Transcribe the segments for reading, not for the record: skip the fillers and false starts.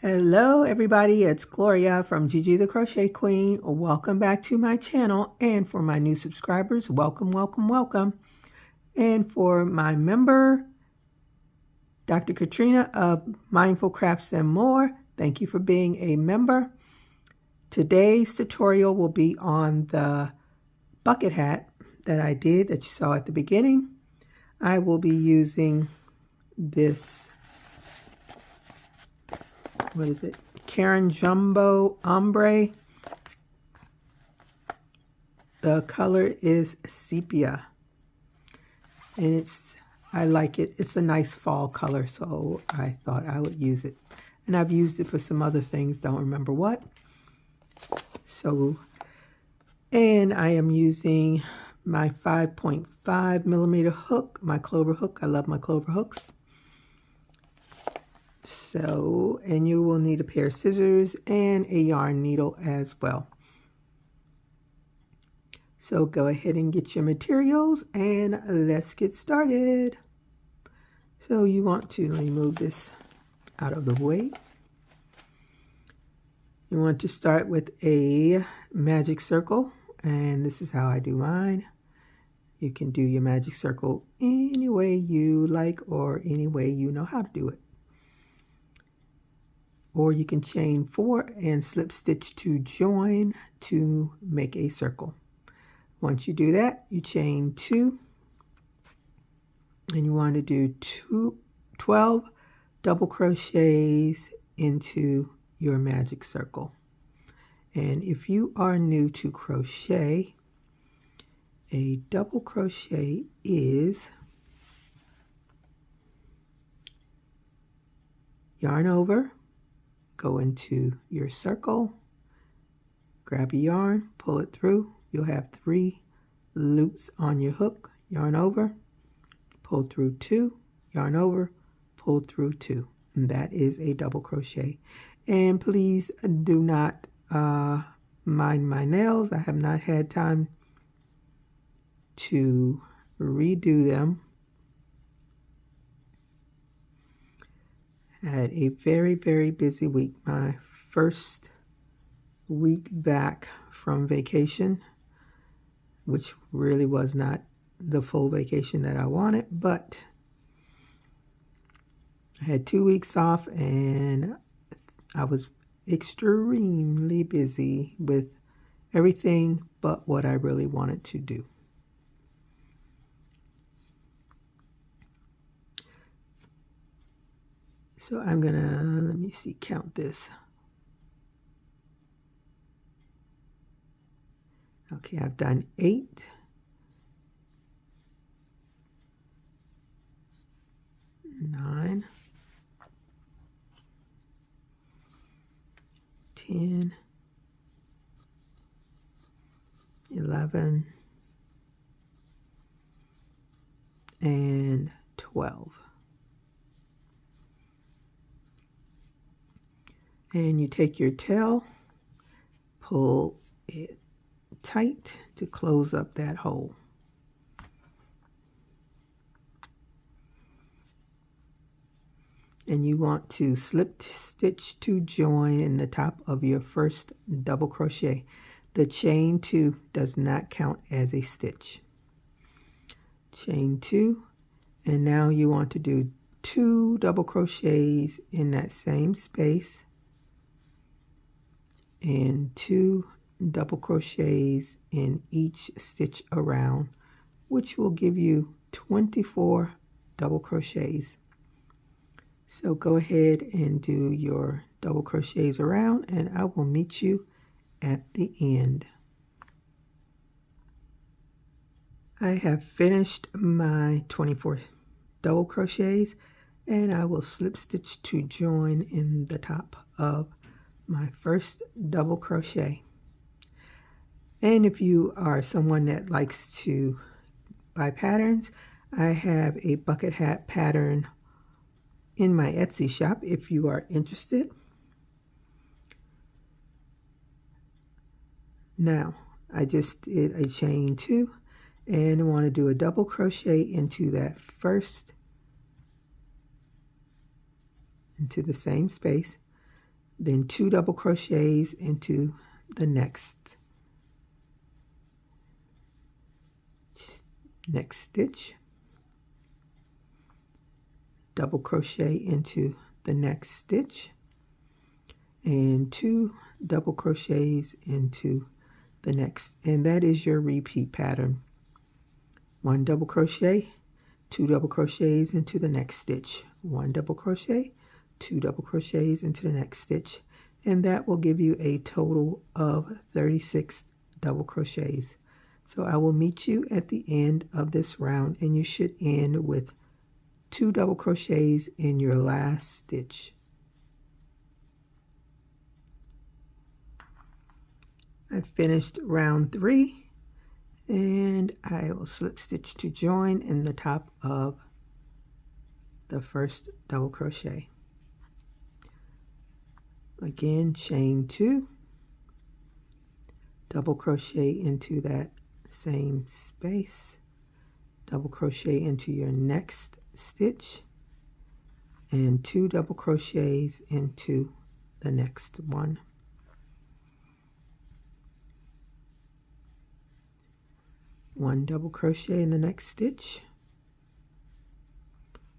Hello everybody, it's Gloria from GGTheCrochetQueen. Welcome back to my channel, and for my new subscribers, welcome, welcome, welcome. And for my member, Dr. Katrina of Mindful Crafts and More, thank you for being a member. Today's tutorial will be on the bucket hat that I did that you saw at the beginning. I will be using this, what is it? Karen Jumbo Ombre. The color is sepia, and I like it. It's a nice fall color, so I thought I would use it. And I've used it for some other things, don't remember what. So, and I am using my 5.5 millimeter hook, my clover hook. I love my clover hooks. So, and you will need a pair of scissors and a yarn needle as well. So go ahead and get your materials and let's get started. So you want to remove this out of the way. You want to start with a magic circle, and this is how I do mine. You can do your magic circle any way you like or any way you know how to do it. Or you can chain 4 and slip stitch to join to make a circle. Once you do that, you chain 2, and you want to do 12 double crochets into your magic circle. And if you are new to crochet, a double crochet is yarn over, go into your circle, grab a yarn, pull it through. You'll have 3 loops on your hook, yarn over, pull through 2, yarn over, pull through 2. And that is a double crochet. And please do not mind my nails. I have not had time to redo them. I had a very, very busy week. My first week back from vacation, which really was not the full vacation that I wanted, but I had 2 weeks off and I was extremely busy with everything but what I really wanted to do. So I'm gonna, let me see, count this. Okay, I've done 8. 9, 10, 11, and 12. And you take your tail, pull it tight to close up that hole. And you want to slip stitch to join in the top of your first double crochet. The chain 2 does not count as a stitch. Chain 2, and now you want to do 2 double crochets in that same space and 2 double crochets in each stitch around, which will give you 24 double crochets. So go ahead and do your double crochets around, and I will meet you at the end. I have finished my 24 double crochets, and I will slip stitch to join in the top of my first double crochet. And if you are someone that likes to buy patterns, I have a bucket hat pattern in my Etsy shop if you are interested. Now, I just did a chain 2 and I want to do a double crochet into that first, into the same space, then 2 double crochets into the next stitch, double crochet into the next stitch, and 2 double crochets into the next, and that is your repeat pattern. 1 double crochet, 2 double crochets into the next stitch, 1 double crochet, 2 double crochets into the next stitch, and that will give you a total of 36 double crochets. So I will meet you at the end of this round, and you should end with 2 double crochets in your last stitch. I finished round 3, and I will slip stitch to join in the top of the first double crochet. Again, chain 2, double crochet into that same space, double crochet into your next stitch, and 2 double crochets into the next one. 1 double crochet in the next stitch,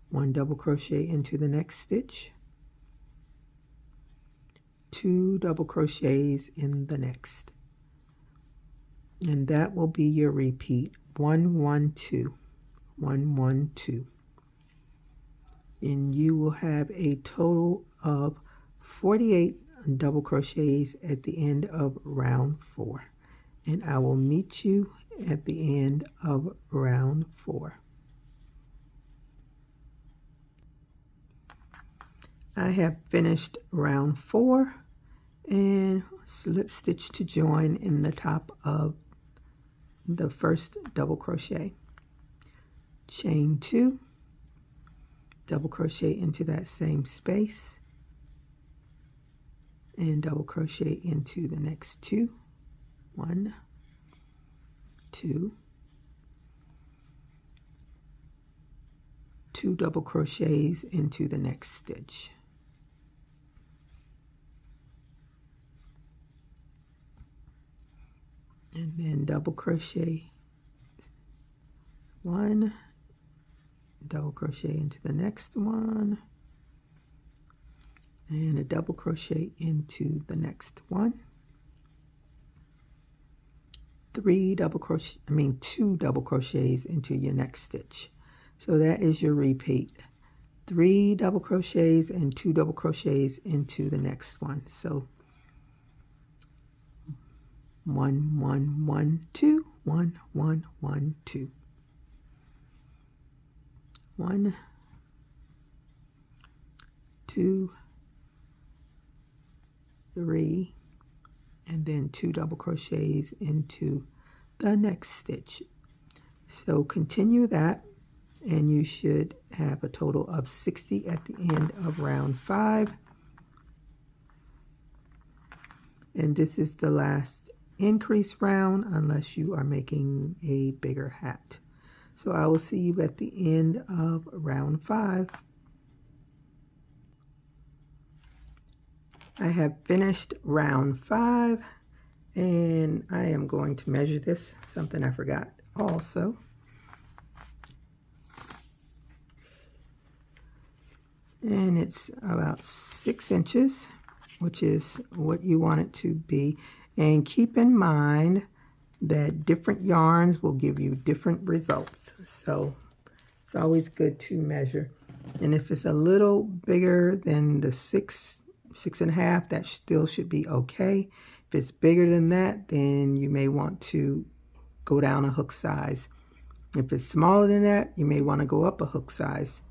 1 double crochet into the next stitch, 2 double crochets in the next, and that will be your repeat. 1 1 2 1 1 2, and you will have a total of 48 double crochets at the end of round 4, and I will meet you at the end of round 4. I have finished round 4 and slip stitch to join in the top of the first double crochet. Chain 2, double crochet into that same space, and double crochet into the next 2. 1 2, 2 double crochets into the next stitch, and then double crochet 1, double crochet into the next one, and a double crochet into the next one, 2 double crochets into your next stitch. So that is your repeat. 3 double crochets and 2 double crochets into the next one. So 1 1 1 2 1 1 1 2 1 2 3, and then 2 double crochets into the next stitch. So continue that, and you should have a total of 60 at the end of round 5. And this is the last increase round unless you are making a bigger hat. So I will see you at the end of round 5. I have finished round 5, and I am going to measure this, something I forgot also. And it's about 6 inches, which is what you want it to be. And keep in mind that different yarns will give you different results. So it's always good to measure. And if it's a little bigger than the 6.5, that still should be okay. If it's bigger than that, then you may want to go down a hook size. If it's smaller than that, you may want to go up a hook size.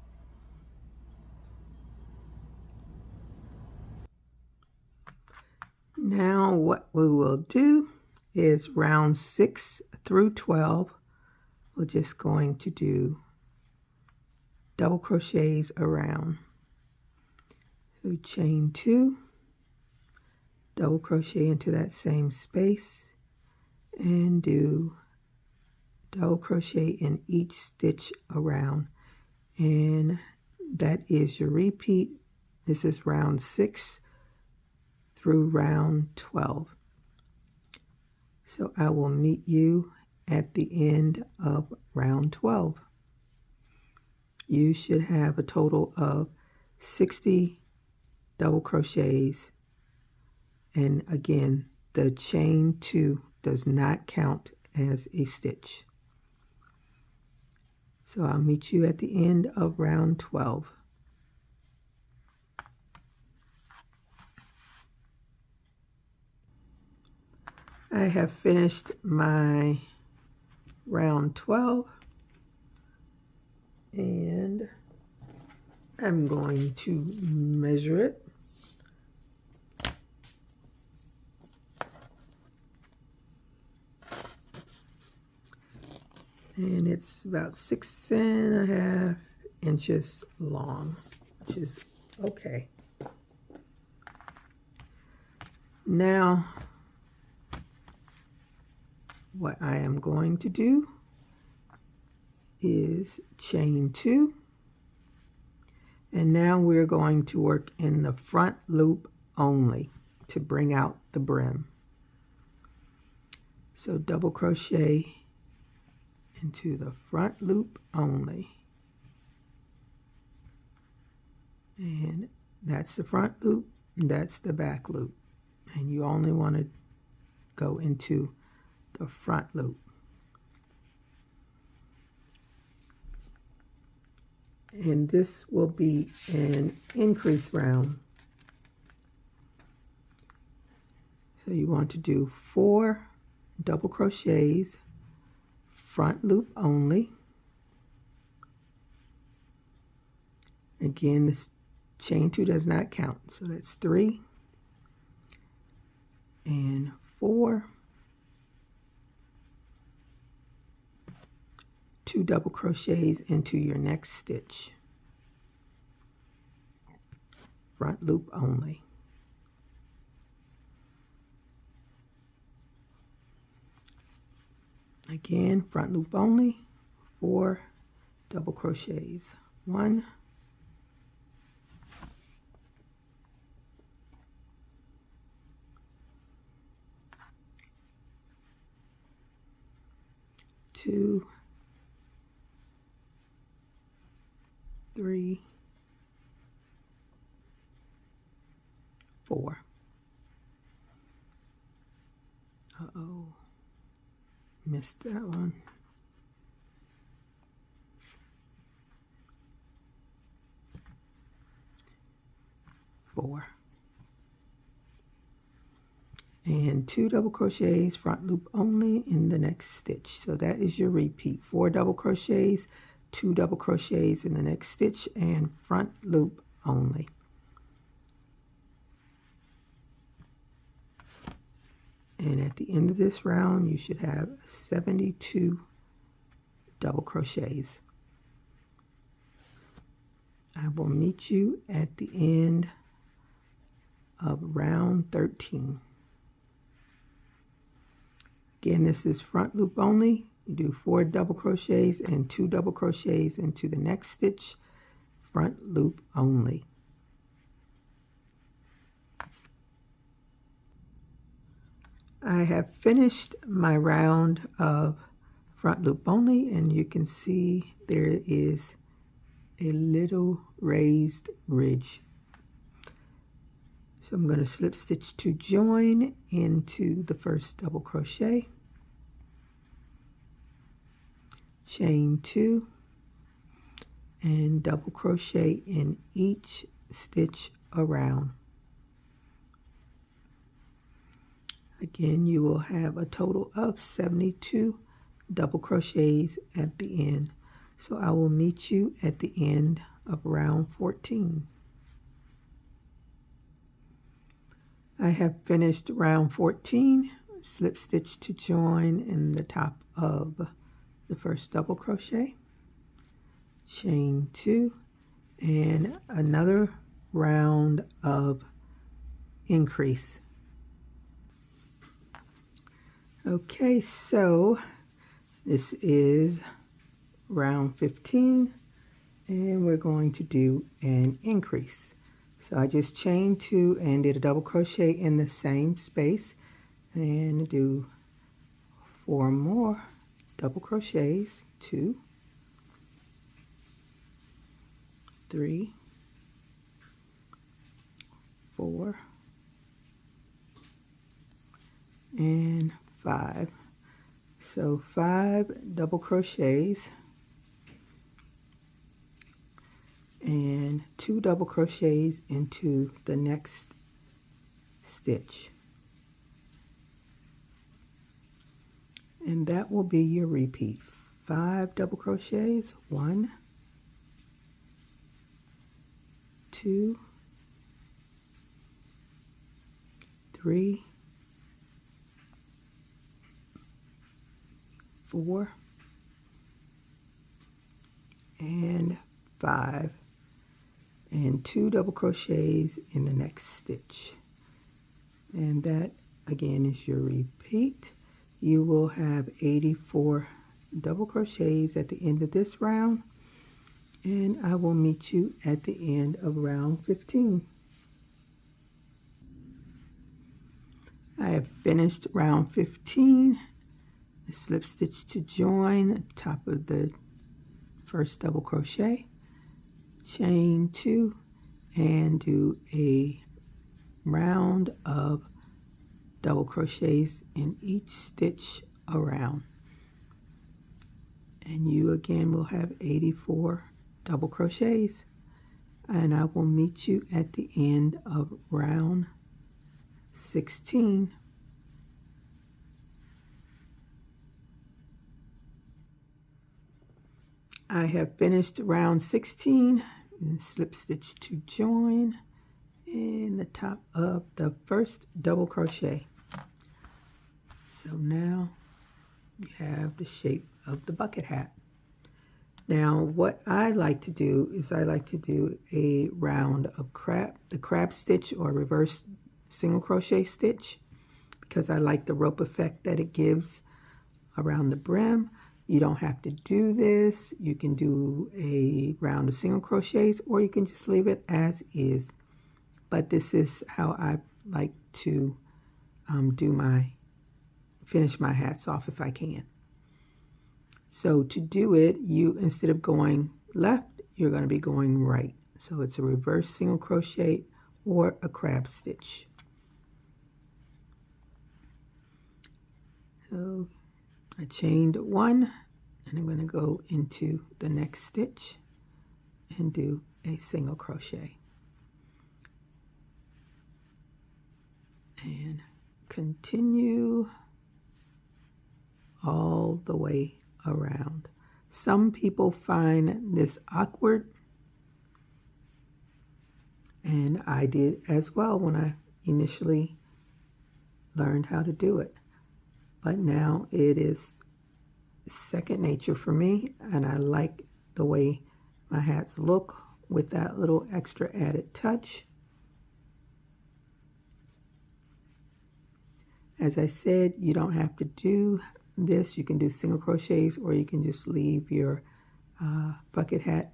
Now what we will do is round 6 through 12, we're just going to do double crochets around. So chain 2, double crochet into that same space, and do double crochet in each stitch around, and that is your repeat. This is round 6. through round 12. So I will meet you at the end of round 12. You should have a total of 60 double crochets, and again, the chain 2 does not count as a stitch. So I'll meet you at the end of round 12. I have finished my round 12, and I'm going to measure it. And it's about 6.5 inches long, which is okay. Now, what I am going to do is chain 2, and now we're going to work in the front loop only to bring out the brim. So double crochet into the front loop only, and that's the front loop, and that's the back loop, and you only want to go into the front loop. And this will be an increase round, so you want to do 4 double crochets, front loop only. Again, this chain 2 does not count, so that's 3 and 4, 2 double crochets into your next stitch, front loop only. Again, front loop only, 4 double crochets, 1, 2, 3, 4. Uh-oh. Missed that one. 4. And 2 double crochets, front loop only in the next stitch. So that is your repeat. 4 double crochets, 2 double crochets in the next stitch, and front loop only. And at the end of this round, you should have 72 double crochets. I will meet you at the end of round 13. Again, this is front loop only. You do 4 double crochets and 2 double crochets into the next stitch, front loop only. I have finished my round of front loop only, and you can see there is a little raised ridge. So I'm going to slip stitch to join into the first double crochet, chain 2, and double crochet in each stitch around. Again, you will have a total of 72 double crochets at the end. So I will meet you at the end of round 14. I have finished round 14, slip stitch to join in the top of the first double crochet, chain 2, and another round of increase. Okay, so this is round 15, and we're going to do an increase. So I just chained 2 and did a double crochet in the same space, and do 4 more double crochets, 2, 3, 4, and 5. So 5 double crochets and 2 double crochets into the next stitch. And that will be your repeat. 5 double crochets, 1, 2, 3, 4, and 5, and 2 double crochets in the next stitch. And that again is your repeat. You will have 84 double crochets at the end of this round, and I will meet you at the end of round 15. I have finished round 15. The slip stitch to join at the top of the first double crochet, chain 2, and do a round of double crochets in each stitch around. And you again will have 84 double crochets, and I will meet you at the end of round 16. I have finished round 16 and slip stitch to join in the top of the first double crochet. So now you have the shape of the bucket hat. Now what I like to do is I like to do a round of the crab stitch or reverse single crochet stitch, because I like the rope effect that it gives around the brim. You don't have to do this. You can do a round of single crochets, or you can just leave it as is. But this is how I like to finish my hats off if I can. So to do it, you, instead of going left, you're going to be going right. So it's a reverse single crochet or a crab stitch. So I chained 1, and I'm going to go into the next stitch and do a single crochet. And continue all the way around. Some people find this awkward, and I did as well when I initially learned how to do it. But now it is second nature for me, and I like the way my hats look with that little extra added touch. As I said, you don't have to do this. You can do single crochets, or you can just leave your bucket hat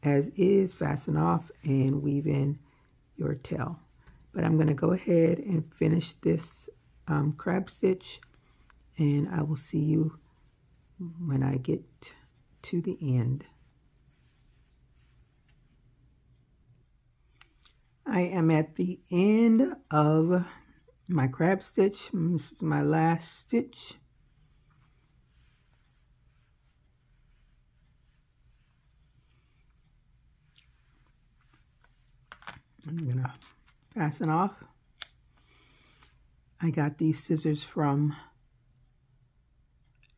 as is, fasten off, and weave in your tail. But I'm going to go ahead and finish this crab stitch, and I will see you when I get to the end. I am at the end of my crab stitch. This is my last stitch. I'm gonna fasten off. I got these scissors from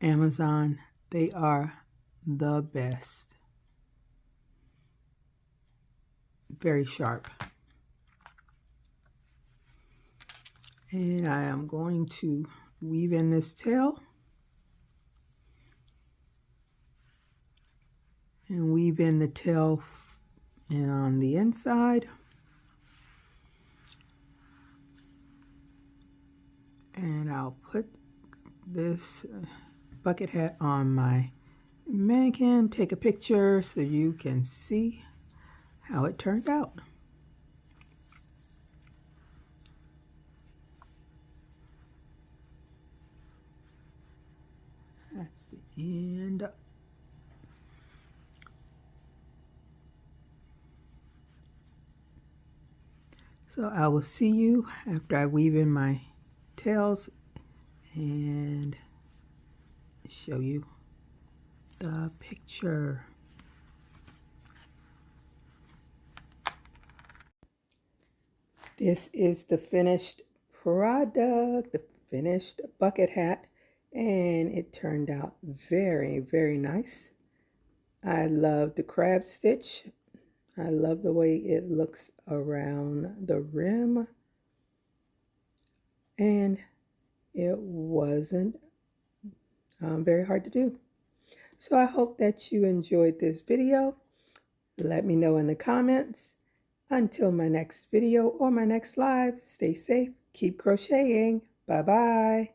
Amazon. They are the best. Very sharp. And I am going to weave in this tail and weave in the tail on the inside. And I'll put this bucket hat on my mannequin, take a picture so you can see how it turned out. That's the end. So I will see you after I weave in my tails and show you the picture. This is the finished product, the finished bucket hat, and it turned out very, very nice. I love the crab stitch. I love the way it looks around the rim, and it wasn't very hard to do. So I hope that you enjoyed this video. Let me know in the comments. Until my next video or my next live, stay safe, keep crocheting. Bye-bye.